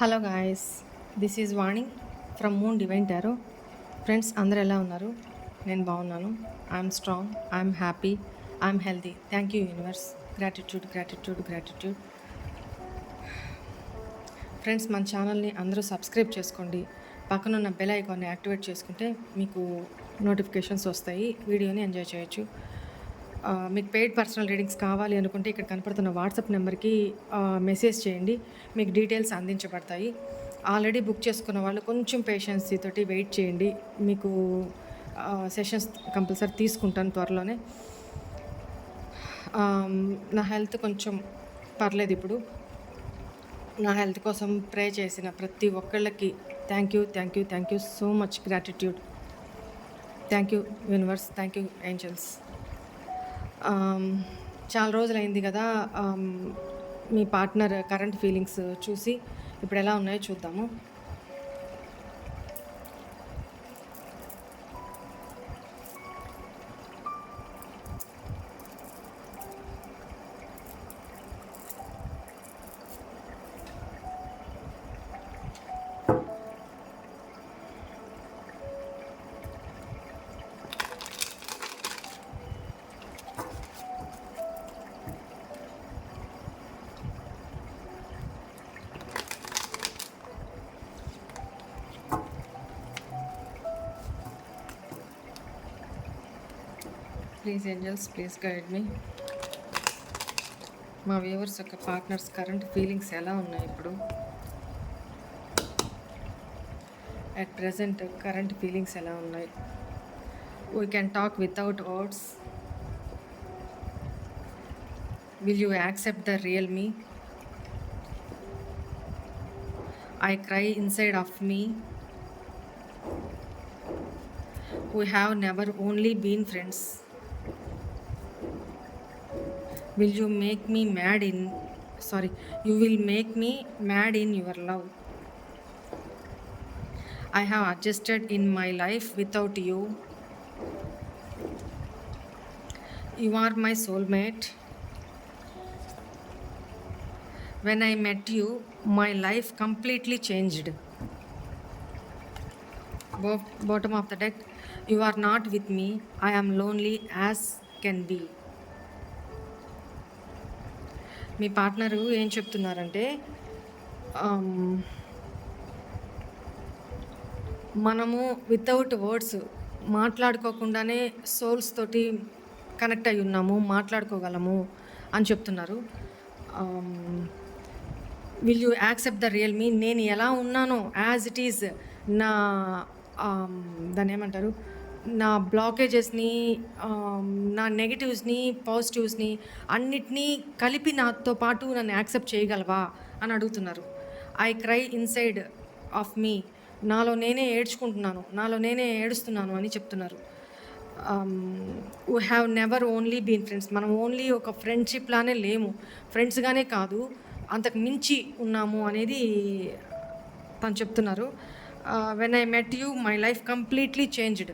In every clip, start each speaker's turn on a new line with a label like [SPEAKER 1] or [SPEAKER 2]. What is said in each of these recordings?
[SPEAKER 1] Hello guys, this is Vani from moon divine tarot. Friends, అందరూ ఎలా ఉన్నారు? నేను బాగున్నాను. I'm strong, I'm happy, I'm healthy. Thank you universe. Gratitude gratitude gratitude. Friends, మన ఛానల్ని అందరూ సబ్స్క్రైబ్ చేసుకోండి. పక్కనున్న బెల్ ఐకాన్ని యాక్టివేట్ చేసుకుంటే మీకు నోటిఫికేషన్స్ వస్తాయి. వీడియోని ఎంజాయ్ చేయొచ్చు. మీకు పెయిడ్ పర్సనల్ రీడింగ్స్ కావాలి అనుకుంటే ఇక్కడ కనపడుతున్న వాట్సాప్ నెంబర్కి మెసేజ్ చేయండి. మీకు డీటెయిల్స్ అందించబడతాయి. ఆల్రెడీ బుక్ చేసుకున్న వాళ్ళు కొంచెం పేషెన్స్ తోటి వెయిట్ చేయండి. మీకు సెషన్స్ కంపల్సరీ తీసుకుంటాను త్వరలోనే. నా హెల్త్ కొంచెం పర్లేదు ఇప్పుడు. నా హెల్త్ కోసం ప్రే చేసిన ప్రతి ఒక్కళ్ళకి thank you so much. Gratitude. Thank you universe, thank you angels. చాలా రోజులైంది కదా మీ పార్ట్నర్ కరెంట్ ఫీలింగ్స్ చూసి. ఇప్పుడు ఎలా ఉన్నాయో చూద్దాము. ప్లీజ్ ఏంజల్స్, ప్లీజ్ గైడ్ మీ. మా వ్యూవర్స్ యొక్క పార్ట్నర్స్ కరెంట్ ఫీలింగ్స్ ఎలా ఉన్నాయి ఇప్పుడు? అట్ ప్రెజెంట్ కరెంట్ ఫీలింగ్స్ ఎలా ఉన్నాయి? We can talk without words. Will you accept the real me? I cry inside of me. We have never only been friends. Will you make me mad in... Sorry, you will make me mad in your love. I have adjusted in my life without you. You are my soulmate. When I met you, my life completely changed. Bottom of the deck, you are not with me. I am lonely as can be. మీ partner ఏం చెప్తున్నారంటే, మనము without words మాట్లాడుకోకుండానే souls తోటి connect అయి ఉన్నాము, మాట్లాడుకోగలము అని చెప్తున్నారు. Will you accept the real me? నేను ఎలా ఉన్నానో యాజ్ ఇట్ ఈజ్, నా దాన్ని ఏమంటారు, నా బ్లాకేజెస్ని, నా నెగిటివ్స్ని, పాజిటివ్స్ని అన్నిటినీ కలిపి నాతో పాటు నన్ను యాక్సెప్ట్ చేయగలవా అని అడుగుతున్నారు. I cry inside of me. నాలో నేనే ఏడ్చుకుంటున్నాను, నాలో నేనే ఏడుస్తున్నాను అని చెప్తున్నారు. We have never only been friends. మనం ఓన్లీ ఒక ఫ్రెండ్షిప్లానే లేము, ఫ్రెండ్స్గానే కాదు, అంతకు మించి ఉన్నాము అనేది తను చెప్తున్నారు. When I met you my life completely changed.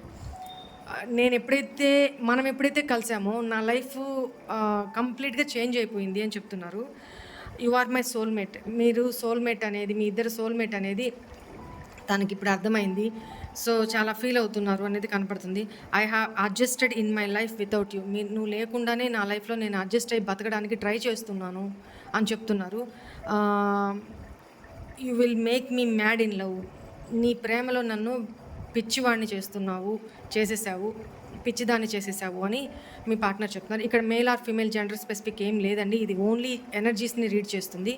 [SPEAKER 1] మనం ఎప్పుడైతే కలిసామో నా లైఫ్ కంప్లీట్గా చేంజ్ అయిపోయింది అని చెప్తున్నారు. You are my soulmate. మీరు సోల్మేట్ అనేది, మీ ఇద్దరు సోల్మేట్ అనేది తనకి ఇప్పుడు అర్థమైంది. సో చాలా ఫీల్ అవుతున్నారు అనేది కనపడుతుంది. I have adjusted in my life without you. నువ్వు లేకుండానే నా లైఫ్లో నేను అడ్జస్ట్ అయ్యి బతకడానికి ట్రై చేస్తున్నాను అని చెప్తున్నారు. You will make me mad in love. నీ ప్రేమలో నన్ను పిచ్చివాడిని చేసేసావు, పిచ్చిదాన్ని చేసేసావు అని మీ పార్ట్నర్ చెప్తున్నారు. ఇక్కడ male or female gender specific ఏం లేదండి, ఇది ఓన్లీ ఎనర్జీస్ని రీడ్ చేస్తుంది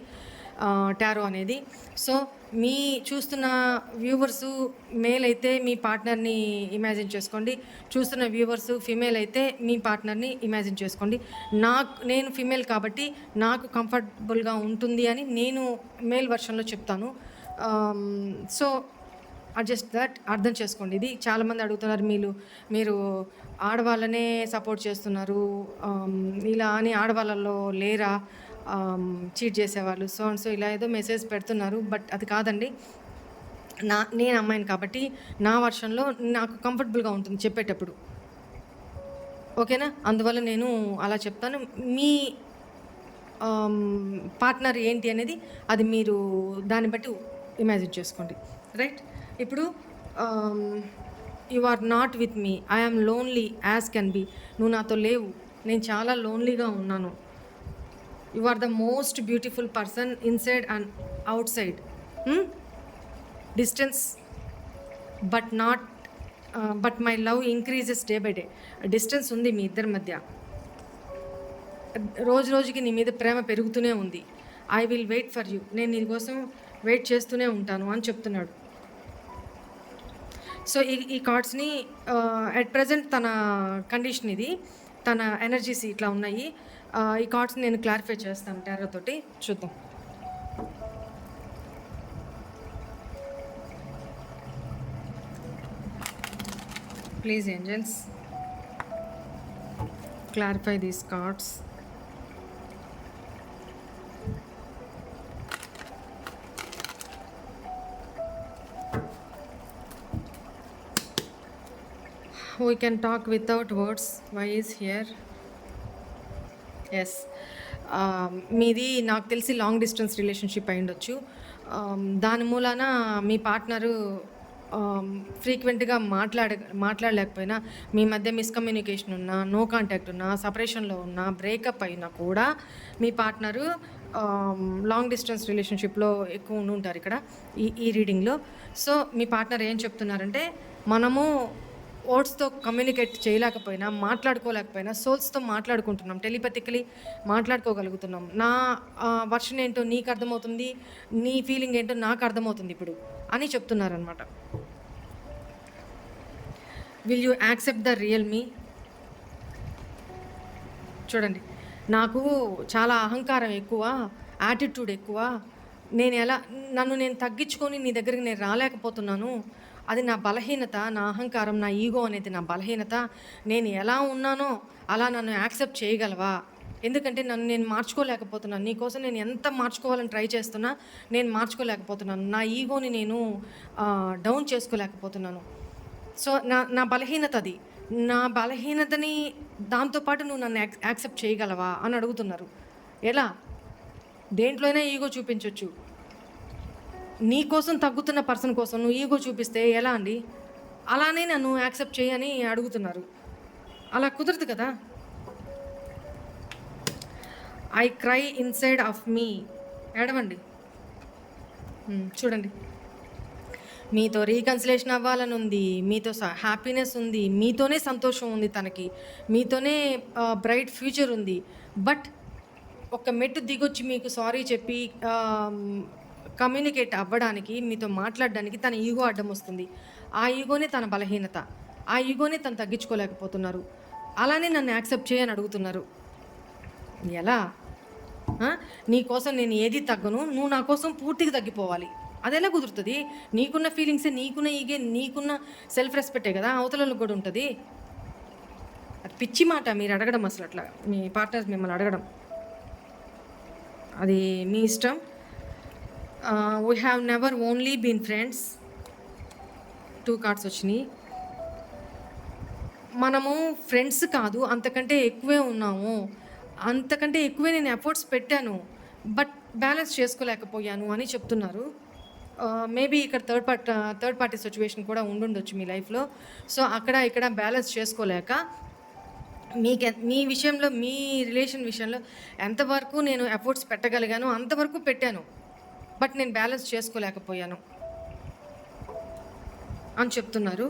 [SPEAKER 1] టారో అనేది. సో మీ చూస్తున్న వ్యూవర్స్ మేల్ అయితే మీ పార్ట్నర్ని ఇమాజిన్ చేసుకోండి, చూస్తున్న వ్యూవర్స్ ఫీమేల్ అయితే మీ పార్ట్నర్ని ఇమాజిన్ చేసుకోండి. నేను ఫీమేల్ కాబట్టి నాకు కంఫర్టబుల్గా ఉంటుంది అని నేను మేల్ వర్షన్లో చెప్తాను. సో అడ్జస్ట్ దట్, అర్థం చేసుకోండి. ఇది చాలామంది అడుగుతున్నారు, మీరు ఆడవాళ్ళనే సపోర్ట్ చేస్తున్నారు, ఇలా అని ఆడవాళ్ళలో లేరా చీట్ చేసేవాళ్ళు, సో అండ్ సో ఇలా ఏదో మెసేజ్ పెడుతున్నారు. బట్ అది కాదండి. నేను అమ్మాయిని కాబట్టి నా వర్షన్లో నాకు కంఫర్టబుల్గా ఉంటుంది చెప్పేటప్పుడు, ఓకేనా? అందువల్ల నేను అలా చెప్తాను. మీ పార్ట్నర్ ఏంటి అనేది అది మీరు దాన్ని బట్టి ఇమాజిన్ చేసుకోండి, రైట్? ఇప్పుడు you are not with me, I'm lonely as can be. నువ్వు నాతో లేవు, నేను చాలా లోన్లీగా ఉన్నాను. You are the most beautiful person inside and outside. Distance but my love increases day by day. Distance ఉంది మీ ఇద్దరి మధ్య, రోజు రోజుకి నీ మీద ప్రేమ పెరుగుతూనే ఉంది. I will wait for you, నేను నీ కోసం వెయిట్ చేస్తూనే ఉంటాను అని చెప్తున్నాడు. సో ఈ కార్డ్స్ని అట్ ప్రజెంట్ తన కండిషన్ ఇది, తన ఎనర్జీస్ ఇట్లా ఉన్నాయి. ఈ కార్డ్స్ని నేను క్లారిఫై చేస్తాను టారో తోటి, చూద్దాం. Please angels, clarify these cards. We can talk without words. Why is here? Yes. మీది నాకు తెలిసి లాంగ్ డిస్టెన్స్ రిలేషన్షిప్ అయి ఉండొచ్చు. దాని మూలాన మీ పార్ట్నరు ఫ్రీక్వెంట్గా మాట్లాడలేకపోయినా, మీ మధ్య మిస్కమ్యూనికేషన్ ఉన్నా, నో కాంటాక్ట్ ఉన్నా, సపరేషన్లో ఉన్నా, బ్రేకప్ అయినా కూడా మీ పార్ట్నరు లాంగ్ డిస్టెన్స్ రిలేషన్షిప్లో ఎక్కువ ఉండి ఉంటారు ఇక్కడ ఈ రీడింగ్లో. సో మీ పార్ట్నర్ ఏం చెప్తున్నారంటే, మనము వర్డ్స్తో కమ్యూనికేట్ చేయలేకపోయినా, మాట్లాడుకోలేకపోయినా, సోల్స్తో మాట్లాడుకుంటున్నాం, టెలిపతికలీ మాట్లాడుకోగలుగుతున్నాం. నా వర్షన్ ఏంటో నీకు అర్థమవుతుంది, నీ ఫీలింగ్ ఏంటో నాకు అర్థమవుతుంది ఇప్పుడు అని చెప్తున్నారనమాట. Will you accept the real me? చూడండి, నాకు చాలా అహంకారం ఎక్కువ, యాటిట్యూడ్ ఎక్కువ, నన్ను నేను తగ్గించుకొని నీ దగ్గరికి నేను రాలేకపోతున్నాను. అది నా బలహీనత, నా అహంకారం, నా ఈగో అనేది నా బలహీనత. నేను ఎలా ఉన్నానో అలా నన్ను యాక్సెప్ట్ చేయగలవా? ఎందుకంటే నన్ను నేను మార్చుకోలేకపోతున్నాను, నీకోసం నేను ఎంత మార్చుకోవాలని ట్రై చేస్తున్నా నేను మార్చుకోలేకపోతున్నాను. నా ఈగోని నేను డౌన్ చేసుకోలేకపోతున్నాను. సో నా బలహీనత అది. నా బలహీనతని దాంతోపాటు నువ్వు నన్ను యాక్సెప్ట్ చేయగలవా అని అడుగుతున్నారు. ఎలా? దేంట్లోనే ఈగో చూపించవచ్చు. నీ కోసం తగ్గుతున్న పర్సన్ కోసం నువ్వు ఈగో చూపిస్తే ఎలా అండి? అలానే నన్ను యాక్సెప్ట్ చేయని అడుగుతున్నారు. అలా కుదరదు కదా. ఐ క్రై ఇన్సైడ్ ఆఫ్ మీ. ఏడవండి. చూడండి, మీతో రీకన్సిలేషన్ అవ్వాలని ఉంది, మీతో హ్యాపీనెస్ ఉంది, మీతోనే సంతోషం ఉంది, తనకి మీతోనే బ్రైట్ ఫ్యూచర్ ఉంది. బట్ ఒక మెట్టు దిగొచ్చి మీకు సారీ చెప్పి కమ్యూనికేట్ అవ్వడానికి, మీతో మాట్లాడడానికి తన ఈగో అడ్డం వస్తుంది. ఆ ఈగోనే తన బలహీనత, ఆ ఈగోనే తను తగ్గించుకోలేకపోతున్నారు. అలానే నన్ను యాక్సెప్ట్ చేయని అడుగుతున్నారు. ఎలా? నీ కోసం నేను ఏది తగ్గను, నువ్వు నా కోసం పూర్తిగా తగ్గిపోవాలి. అదెలా కుదురుతుంది? నీకున్న ఫీలింగ్సే, నీకున్న ఈగే, నీకున్న సెల్ఫ్ రెస్పెక్టే కదా అవతలకు కూడా ఉంటుంది. అది పిచ్చి మాట మీరు అడగడం, అసలు అట్లా మీ పార్ట్నర్స్ మిమ్మల్ని అడగడం, అది మీ ఇష్టం. We have never only been friends. 2 cards వచ్చినాయి. మనము ఫ్రెండ్స్ కాదు, అంతకంటే ఎక్కువే ఉన్నాము, అంతకంటే ఎక్కువే నేను ఎఫర్ట్స్ పెట్టాను, బట్ బ్యాలెన్స్ చేసుకోలేకపోయాను అని చెప్తున్నారు. మేబీ ఇక్కడ థర్డ్ పార్టీ సిచ్యువేషన్ కూడా ఉండుండొచ్చు మీ లైఫ్లో. సో అక్కడ ఇక్కడ బ్యాలెన్స్ చేసుకోలేక మీ విషయంలో, మీ రిలేషన్ విషయంలో ఎంతవరకు నేను ఎఫర్ట్స్ పెట్టగలిగాను అంతవరకు పెట్టాను, బట్ నేను బ్యాలెన్స్ చేసుకోలేకపోయాను అని చెప్తున్నారు.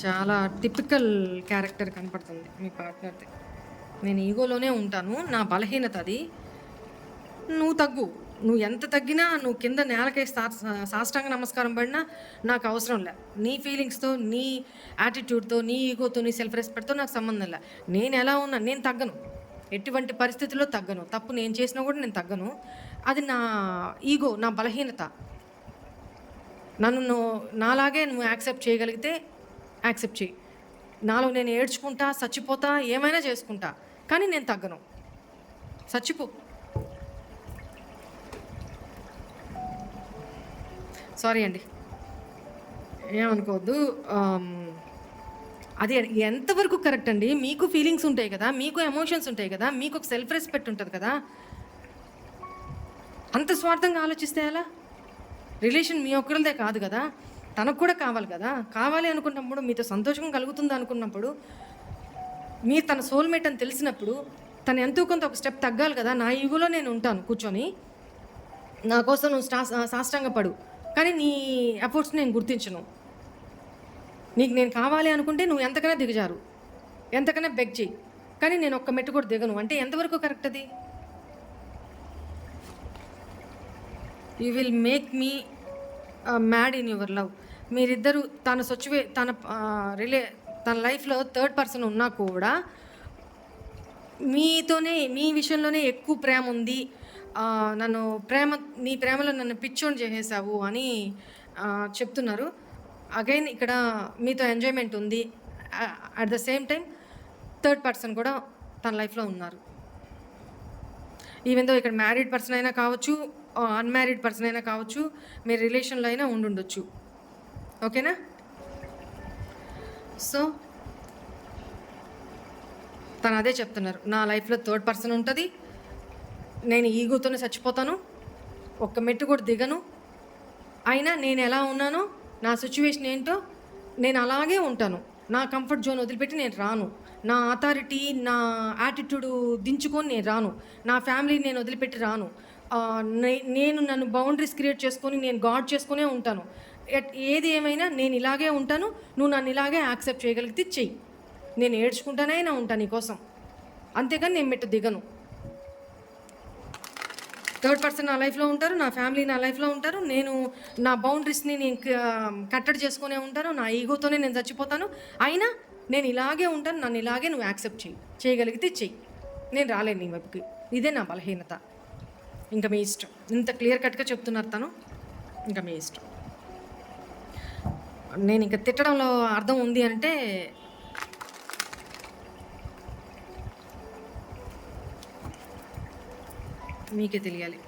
[SPEAKER 1] చాలా టిపికల్ క్యారెక్టర్ కనపడుతుంది మీ పార్ట్నర్ది. నేను ఈగోలోనే ఉంటాను, నా బలహీనత అది. నువ్వు తగ్గు, నువ్వు ఎంత తగ్గినా, నువ్వు కింద నేలకై సాష్టాంగ నమస్కారం పడినా నాకు అవసరం లే. నీ ఫీలింగ్స్తో, నీ యాటిట్యూడ్తో, నీ ఈగోతో, నీ సెల్ఫ్ రెస్పెక్ట్తో నాకు సంబంధం లే. నేను ఎలా ఉన్నా నేను తగ్గను, ఎటువంటి పరిస్థితుల్లో తగ్గను. తప్పు నేను చేసినా కూడా నేను తగ్గను. అది నా ఈగో, నా బలహీనత. నన్ను నాలాగే నువ్వు యాక్సెప్ట్ చేయగలిగితే యాక్సెప్ట్ చేయి. నాలో నేను ఏడ్చుకుంటా, చచ్చిపోతా, ఏమైనా చేసుకుంటా, కానీ నేను తగ్గను. చచ్చిపో. సారీ అండి, ఏమనుకోవద్దు. అది ఎంతవరకు కరెక్ట్ అండి? మీకు ఫీలింగ్స్ ఉంటాయి కదా, మీకు ఎమోషన్స్ ఉంటాయి కదా, మీకు ఒక సెల్ఫ్ రెస్పెక్ట్ ఉంటుంది కదా. అంత స్వార్థంగా ఆలోచిస్తే ఎలా? రిలేషన్ మీ ఒక్కరిదే కాదు కదా, తనకు కూడా కావాలి కదా. కావాలి అనుకున్నప్పుడు, మీతో సంతోషం కలుగుతుంది అనుకున్నప్పుడు, మీరు తన సోల్మేట్ అని తెలిసినప్పుడు తను ఎంతో కొంత ఒక స్టెప్ తగ్గాలి కదా. నా ఈగోలో నేను ఉంటాను కూర్చొని, నా కోసం నువ్వు సాష్టాంగ పడు, కానీ నీ ఎఫర్ట్స్ నేను గుర్తించను. నీకు నేను కావాలి అనుకుంటే నువ్వు ఎంతకైనా దిగజారు, ఎంతకైనా బెగ్ చెయ్యి, కానీ నేను ఒక్క మెట్టు కూడా దిగను అంటే ఎంతవరకు కరెక్ట్ అది? You will make me mad in your love. మీరిద్దరు తన లైఫ్లో థర్డ్ పర్సన్ ఉన్నా కూడా మీ విషయంలోనే ఎక్కువ ప్రేమ ఉంది, నీ ప్రేమలో నన్ను పిచ్చోని చేసేసావు అని చెప్తున్నారు. అగైన్ ఇక్కడ మీతో ఎంజాయ్మెంట్ ఉంది, at the same time third person కూడా తన లైఫ్లో ఉన్నారు. ఈవెన్ దో ఇక్కడ మ్యారీడ్ పర్సన్ అయినా కావచ్చు, అన్మ్యారీడ్ పర్సన్ అయినా కావచ్చు, మీరు రిలేషన్లో అయినా ఉండుండొచ్చు. ఓకేనా? సో తను అదే చెప్తున్నారు, నా లైఫ్లో థర్డ్ పర్సన్ ఉంటుంది, నేను ఈగోతోనే చచ్చిపోతాను, ఒక్క మెట్టు కూడా దిగను, అయినా నేను ఎలా ఉన్నానో, నా సిచ్యువేషన్ ఏంటో నేను అలాగే ఉంటాను. నా కంఫర్ట్ జోన్ వదిలిపెట్టి నేను రాను, నా అథారిటీ, నా యాటిట్యూడ్ దించుకొని నేను రాను, నా ఫ్యామిలీని నేను వదిలిపెట్టి రాను. నేను నన్ను బౌండరీస్ క్రియేట్ చేసుకొని నేను గాడ్ చేసుకునే ఉంటాను. ఏది ఏమైనా నేను ఇలాగే ఉంటాను, నువ్వు నన్ను ఇలాగే యాక్సెప్ట్ చేయగలిగితే చెయ్యి, నేను ఏడ్చుకుంటానైనా ఉంటాను నీకోసం, అంతేగాని నేను మెట్టు దిగను. థర్డ్ పర్సన్ నా లైఫ్లో ఉంటారు, నా ఫ్యామిలీ నా లైఫ్లో ఉంటారు, నేను నా బౌండరీస్ని నేను కట్టడి చేసుకునే ఉంటాను, నా ఈగోతోనే నేను చచ్చిపోతాను, అయినా నేను ఇలాగే ఉంటాను, నన్ను ఇలాగే నువ్వు యాక్సెప్ట్ చేయగలిగితే చెయ్యి, నేను రాలేను నీ వైపుకి. ఇదే నా బలహీనత. ఇంకా మీ ఇష్టం. ఇంత క్లియర్ కట్గా చెప్తున్నారు తను, ఇంకా మీ ఇష్టం. నేను ఇంకా తిట్టడంలో అర్థం ఉంది అంటే మీకే తెలియాలి.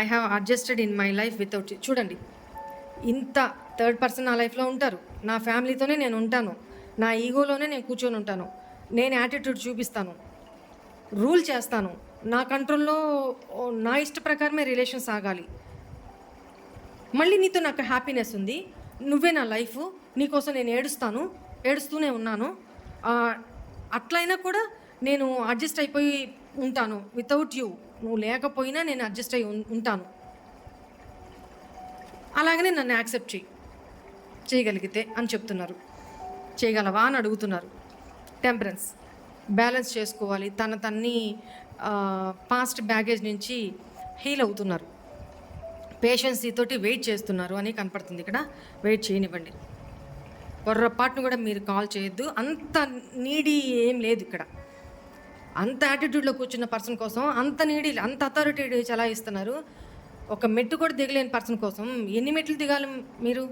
[SPEAKER 1] I have adjusted in my life without. చూడండి, ఇంత థర్డ్ పర్సన్ నా లైఫ్లో ఉంటారు, నా ఫ్యామిలీతోనే నేను ఉంటాను, నా ఈగోలోనే నేను కూర్చొని ఉంటాను, నేను యాటిట్యూడ్ చూపిస్తాను, రూల్ చేస్తాను, నా కంట్రోల్లో నా ఇష్ట ప్రకారమే రిలేషన్ సాగాలి. మళ్ళీ నీతో నాకు హ్యాపీనెస్ ఉంది, నువ్వే నా లైఫ్, నీకోసం నేను ఏడుస్తూనే ఉన్నాను, అట్లయినా కూడా నేను అడ్జస్ట్ అయిపోయి ఉంటాను వితౌట్ యూ. నువ్వు లేకపోయినా నేను అడ్జస్ట్ అయి ఉంటాను, అలాగనే నన్ను యాక్సెప్ట్ చేయగలిగితే అని చెప్తున్నారు. చేయగలవా అని అడుగుతున్నారు. టెంపరెన్స్, బ్యాలెన్స్ చేసుకోవాలి, తన్ని పాస్ట్ బ్యాగేజ్ నుంచి హీల్ అవుతున్నారు, పేషెన్సీతోటి వెయిట్ చేస్తున్నారు అని కనపడుతుంది ఇక్కడ. వెయిట్ చేయనివ్వండి, పొర్రపాటును కూడా మీరు కాల్ చేయొద్దు. అంత నీడీ ఏం లేదు ఇక్కడ. అంత యాటిట్యూడ్లో కూర్చున్న పర్సన్ కోసం అంత నీడీ, అంత అథారిటీ చలాయిస్తున్నారు. ఒక మెట్టు కూడా దిగలేని పర్సన్ కోసం ఎన్ని మెట్లు దిగాలి మీరు?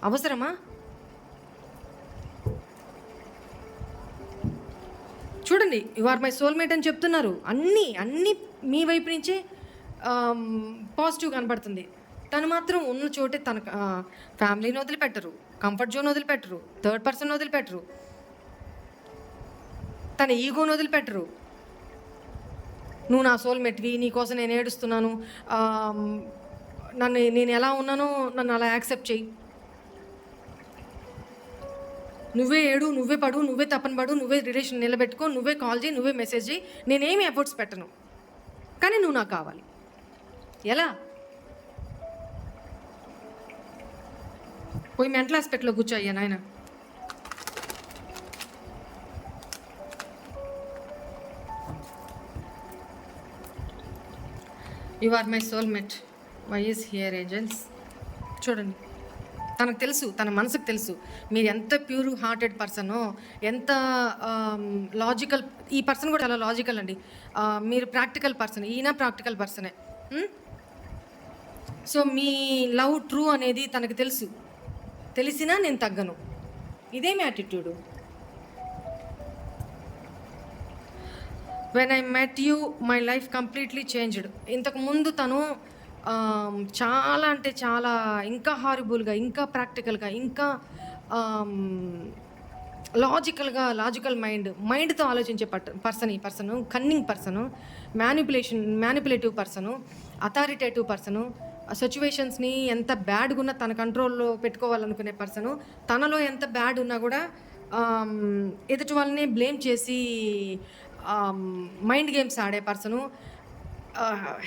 [SPEAKER 1] అవసరమా? చూడండి, యు ఆర్ మై సోల్మేట్ అని చెప్తున్నారు. అన్నీ మీ వైపు నుంచే పాజిటివ్ కనబడుతుంది. తను మాత్రం ఉన్న చోటే తన ఫ్యామిలీని వదిలిపెట్టరు, కంఫర్ట్ జోన్ వదిలిపెట్టరు, థర్డ్ పర్సన్ వదిలిపెట్టరు, తన ఈగోని వదిలిపెట్టరు. నువ్వు నా సోల్మేట్వి, నీకోసం నేను ఏడుస్తున్నాను, నేను ఎలా ఉన్నానో నన్ను అలా యాక్సెప్ట్ చెయ్యి, నువ్వే ఏడు, నువ్వే పడు, నువ్వే తప్పన పడు, నువ్వే రిలేషన్ నిలబెట్టుకో, నువ్వే కాల్ చేయి, నువ్వే మెసేజ్ చేయి, నేనేమి ఎఫర్ట్స్ పెట్టను, కానీ నువ్వు నాకు కావాలి. ఎలా? పోయి మెంటల్ ఆస్పెక్ట్లో కూర్చోయ్యా నాయన. You are my soulmate, why is here agents. చూడండి, తనకు తెలుసు, తన మనసుకు తెలుసు మీరు ఎంత ప్యూర్ హార్టెడ్ పర్సనో, ఎంత లాజికల్. ఈ పర్సన్ కూడా చాలా లాజికల్ అండి. మీరు ప్రాక్టికల్ పర్సన్, ఈయన ప్రాక్టికల్ పర్సనే. సో మీ లవ్ ట్రూ అనేది తనకు తెలుసు, తెలిసినా నేను తగ్గను. ఇదేమి attitude? When I met you my life completely changed. ఇంతకుముందు తను చాలా అంటే చాలా ఇంకా హారిబుల్గా, ఇంకా ప్రాక్టికల్గా, ఇంకా లాజికల్ మైండ్తో ఆలోచించే పర్సన్. ఈ person cunning person. Manipulative person, authoritative person, సిచ్యువేషన్స్ని ఎంత బ్యాడ్గా ఉన్నా తన కంట్రోల్లో పెట్టుకోవాలనుకునే పర్సను, తనలో ఎంత బ్యాడ్ ఉన్నా కూడా ఎదుటి వాళ్ళని బ్లేమ్ చేసి మైండ్ గేమ్స్ ఆడే person,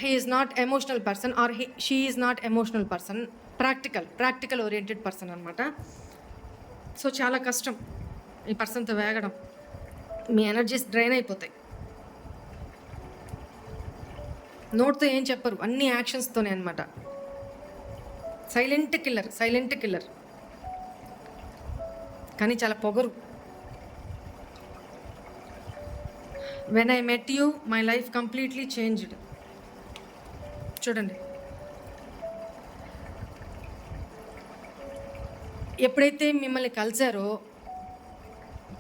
[SPEAKER 1] he is not emotional person or she is not emotional person, practical oriented person అనమాట. సో చాలా కష్టం ఈ పర్సన్తో వేగడం, మీ ఎనర్జీస్ డ్రైన్ అయిపోతాయి. నోట్తో ఏం చెప్పరు, అన్ని యాక్షన్స్తోనే అనమాట. సైలెంట్ కిల్లర్ కానీ చాలా పొగరు. When I met you my life completely changed. చూడండి, ఎప్పుడైతే మిమ్మల్ని కలిసారో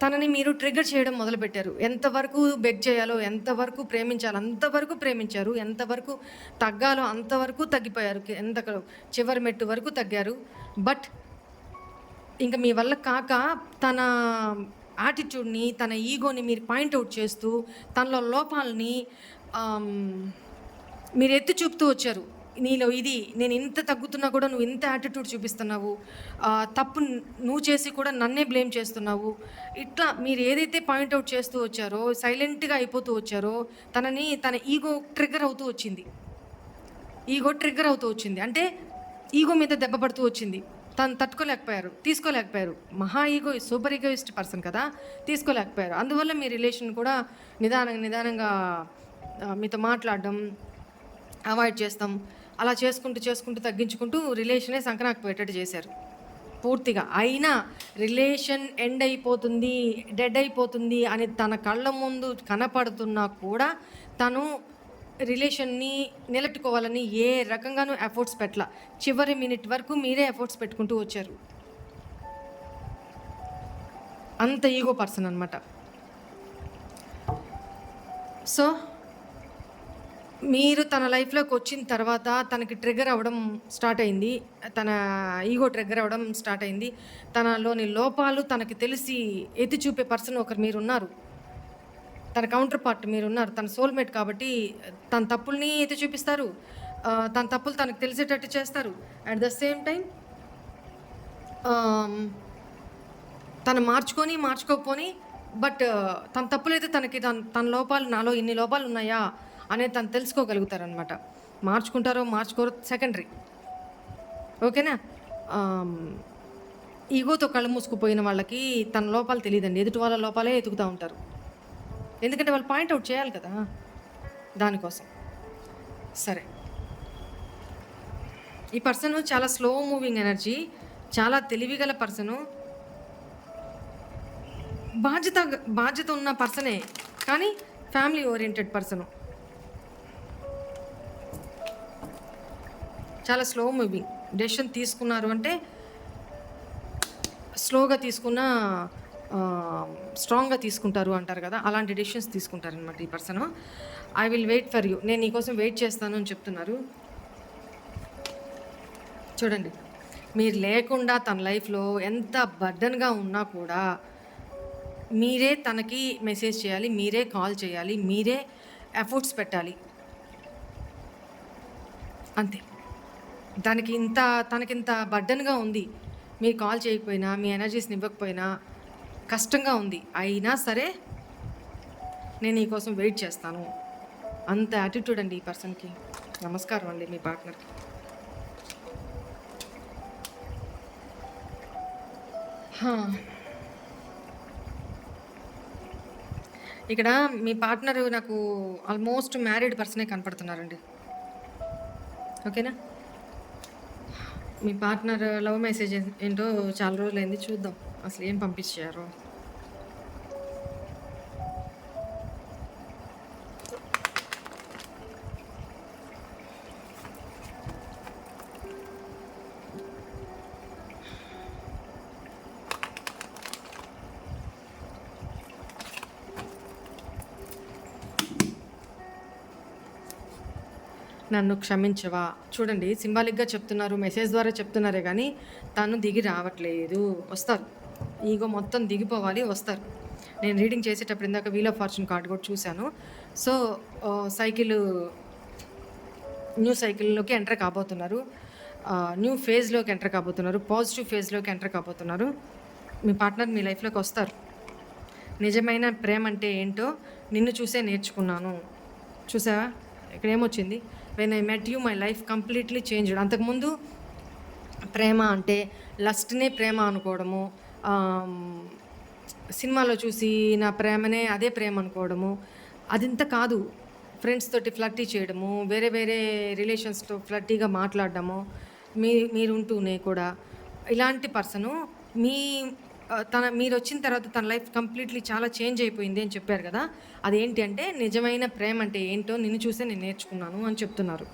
[SPEAKER 1] తనని మీరు ట్రిగ్గర్ చేయడం మొదలుపెట్టారు. ఎంతవరకు బెగ్ చేయాలో, ఎంతవరకు ప్రేమించాలో అంతవరకు ప్రేమించారు, ఎంతవరకు తగ్గాలో అంతవరకు తగ్గిపోయారు, ఎంత చివరి మెట్టు వరకు తగ్గారు. బట్ ఇంకా మీ వల్ల కాక తన యాటిట్యూడ్ని, తన ఈగోని మీరు పాయింట్అవుట్ చేస్తూ, తనలో లోపాలని మీరు ఎత్తి చూపుతూ వచ్చారు. నీలో ఇది, నేను ఇంత తగ్గుతున్నా కూడా నువ్వు ఇంత యాటిట్యూడ్ చూపిస్తున్నావు, తప్పు నువ్వు చేసి కూడా నన్నే బ్లేమ్ చేస్తున్నావు, ఇట్లా మీరు ఏదైతే పాయింట్అవుట్ చేస్తూ వచ్చారో, సైలెంట్గా అయిపోతూ వచ్చారో, తన ఈగో ట్రిగ్గర్ అవుతూ వచ్చింది. అంటే ఈగో మీద దెబ్బ పడుతూ వచ్చింది. తను తట్టుకోలేకపోయారు, తీసుకోలేకపోయారు. మహా సూపర్ ఈగోయిస్ట్ పర్సన్ కదా, తీసుకోలేకపోయారు. అందువల్ల మీ రిలేషన్ కూడా నిదానంగా మీతో మాట్లాడడం అవాయిడ్ చేస్తాం, అలా చేసుకుంటూ తగ్గించుకుంటూ రిలేషనే సంకనాకపోయేటట్టు చేశారు పూర్తిగా. అయినా రిలేషన్ డెడ్ అయిపోతుంది అని తన కళ్ళ ముందు కనపడుతున్నా కూడా తను రిలేషన్ని నిలబెట్టుకోవాలని ఏ రకంగానూ ఎఫర్ట్స్ పెట్టల. చివరి మినిట్ వరకు మీరే ఎఫర్ట్స్ పెట్టుకుంటూ వచ్చారు. అంత ఈగో పర్సన్ అనమాట. సో మీరు తన లైఫ్లోకి వచ్చిన తర్వాత తనకి ట్రిగ్గర్ అవ్వడం స్టార్ట్ అయింది, తన ఈగో ట్రిగ్గర్ అవ్వడం స్టార్ట్ అయింది. తనలోని లోపాలు తనకి తెలిసి ఎత్తి చూపే పర్సన్ ఒకరు మీరున్నారు, తన కౌంటర్ పార్ట్ మీరున్నారు, తన సోల్మేట్. కాబట్టి తన తప్పుల్ని ఎత్తి చూపిస్తారు, తన తప్పులు తనకు తెలిసేటట్టు చేస్తారు. అట్ ద సేమ్ టైం తను మార్చుకోకపోని బట్ తన తప్పులైతే తన లోపాలు, నాలో ఇన్ని లోపాలు ఉన్నాయా అనేది తను తెలుసుకోగలుగుతారనమాట. మార్చుకోరో సెకండరీ, ఓకేనా. ఈగోతో కళ్ళు మూసుకుపోయిన వాళ్ళకి తన లోపాలు తెలియదండి, ఎదుటి వాళ్ళ లోపాలే ఎతుకుతూ ఉంటారు. ఎందుకంటే వాళ్ళు పాయింట్అవుట్ చేయాలి కదా దానికోసం. సరే, ఈ పర్సన్ చాలా స్లో మూవింగ్ ఎనర్జీ, చాలా తెలివిగల పర్సను, బాధ్యత ఉన్న పర్సనే, కానీ ఫ్యామిలీ ఓరియంటెడ్ పర్సను. చాలా స్లో మూవింగ్. డెసిషన్ తీసుకున్నారు అంటే స్లోగా తీసుకున్న స్ట్రాంగ్గా తీసుకుంటారు అంటారు కదా, అలాంటి డెసిషన్స్ తీసుకుంటారనమాట ఈ person. I will wait for you, నేను నీకోసం వెయిట్ చేస్తాను అని చెప్తున్నారు. చూడండి, మీరు లేకుండా తన లైఫ్లో ఎంత బర్డన్గా ఉన్నా కూడా మీరే తనకి మెసేజ్ చేయాలి, మీరే కాల్ చేయాలి, మీరే ఎఫర్ట్స్ పెట్టాలి, అంతే. తనకింత బర్డన్గా ఉంది, మీరు కాల్ చేయకపోయినా, మీ ఎనర్జీస్ని ఇవ్వకపోయినా కష్టంగా ఉంది, అయినా సరే నేను నీకోసం వెయిట్ చేస్తాను. అంత యాటిట్యూడ్ అండి ఈ పర్సన్కి. నమస్కారం అండి మీ పార్ట్నర్కి. ఇక్కడ మీ పార్ట్నర్ నాకు ఆల్మోస్ట్ మ్యారీడ్ పర్సనే కనపడుతున్నారండి, ఓకేనా. మీ పార్ట్నర్ లవ్ మెసేజ్ ఏంటో చాలా రోజులైంది, చూద్దాం అసలు ఏం పంపించారు. నన్ను క్షమించవా. చూడండి, సింబాలిక్గా చెప్తున్నారు, మెసేజ్ ద్వారా చెప్తున్నారే కానీ తను దిగి రావట్లేదు. వస్తారు, ఈగో మొత్తం దిగిపోవాలి, వస్తారు. నేను రీడింగ్ చేసేటప్పుడు ఇందాక వీల్ ఆఫ్ ఫార్చ్యూన్ కార్డ్ కూడా చూశాను. సో సైకిల్ న్యూ సైకిల్‌లోకి ఎంటర్ కాబోతున్నారు. న్యూ ఫేజ్‌లోకి ఎంటర్ కాబోతున్నారు. పాజిటివ్ ఫేజ్‌లోకి ఎంటర్ కాబోతున్నారు. మీ పార్ట్నర్ మీ లైఫ్‌లోకొస్తారు. నిజమైన ప్రేమ అంటే ఏంటో నిన్ను చూసే నేర్చుకున్నాను. చూసావా? ఇక్కడేమొచ్చింది? When I met you my life completely changed. అంతకుముందు ప్రేమ అంటే లస్ట్‌నే ప్రేమ అనుకోవడము. ఆహ్, సినిమాలో చూసి నా ప్రేమనే అదే ప్రేమ అనుకోవడము. అదింత కాదు. ఫ్రెండ్స్ తోటి ఫ్లర్టీ చేయడము, వేరే వేరే రిలేషన్స్‌తో ఫ్లర్టీగా మాట్లాడడము, మీరుంటూనే కూడా. ఇలాంటి పర్సను మీ మీరొచ్చిన తర్వాత తన లైఫ్ కంప్లీట్‌లీ చాలా చేంజ్ అయిపోయింది అని చెప్పారు గదా! అదేంటి అంటే నిజమైన ప్రేమ అంటే ఏంటో నిన్ను చూసే నేను నేర్చుకున్నాను అని చెప్తున్నారు.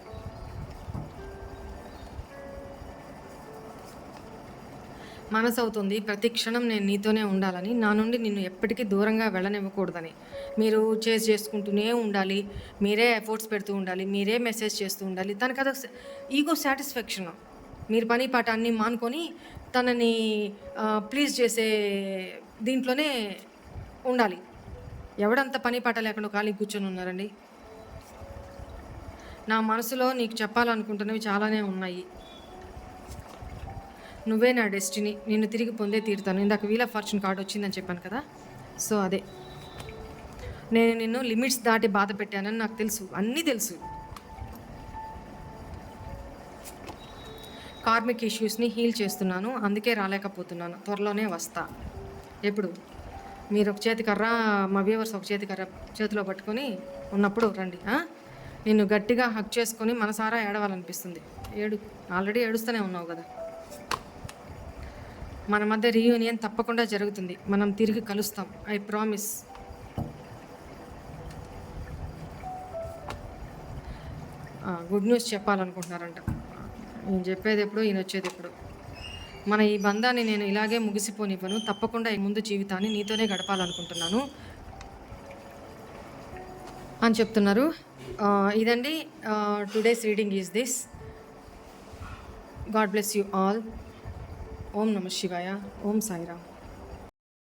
[SPEAKER 1] మనసవుతుంది ప్రతి క్షణం నేను నీతోనే ఉండాలని, నా నుండి నిన్ను ఎప్పటికీ దూరంగా వెళ్ళనివ్వకూడదని. మీరు చేసుకుంటూనే ఉండాలి. మీరే ఎఫర్ట్స్ పెడుతూ ఉండాలి. మీరే మెసేజ్ చేస్తూ ఉండాలి. తనకదొక ఈగో సాటిస్ఫాక్షను. మీరు పని పాట అన్నీ మానుకొని తనని ప్లీజ్ చేసే దీంట్లోనే ఉండాలి. ఎవడంత పని పాట లేకుండా ఖాళీగా కూర్చొని ఉన్నారండి? నా మనసులో నీకు చెప్పాలనుకుంటున్నవి చాలానే ఉన్నాయి. నువ్వే నా డెస్టినీ. నిన్ను తిరిగి పొందే తీరుతాను. ఇందాక వీల్ ఆఫ్ ఫార్చ్యూన్ కార్డ్ వచ్చిందని చెప్పాను కదా! సో, అదే. నేను నిన్ను లిమిట్స్ దాటి బాధ పెట్టానని నాకు తెలుసు. అన్నీ తెలుసు. కార్మిక్ ఇష్యూస్‌ని హీల్ చేస్తున్నాను. అందుకే రాలేకపోతున్నాను. త్వరలోనే వస్తా. ఎప్పుడు? మీరు ఒక చేతి కర్ర, మా వ్యూవర్స్ ఒక చేతి కర్ర చేతిలో పట్టుకొని ఉన్నప్పుడు రండి. నిన్ను గట్టిగా హగ్ చేసుకొని మనసారా ఏడవాలనిపిస్తుంది. ఏడు. ఆల్రెడీ ఏడుస్తూనే ఉన్నావు గదా! మన మధ్య రీయూనియన్ తప్పకుండా జరుగుతుంది. మనం తిరిగి కలుస్తాం. I promise. గుడ్ న్యూస్ చెప్పాలనుకుంటున్నారంట. నేను చెప్పేదెప్పుడు, ఈయనొచ్చేదెప్పుడు. మన ఈ బంధాన్ని నేను ఇలాగే ముగిసిపోనివ్వను. తప్పకుండా ఈ ముందు జీవితాన్ని నీతోనే గడపాలనుకుంటున్నాను అని చెప్తున్నారు. ఇదండి today's reading is this. God bless you all. ఓం నమ శివాయ. ఓం సాయిరామ్.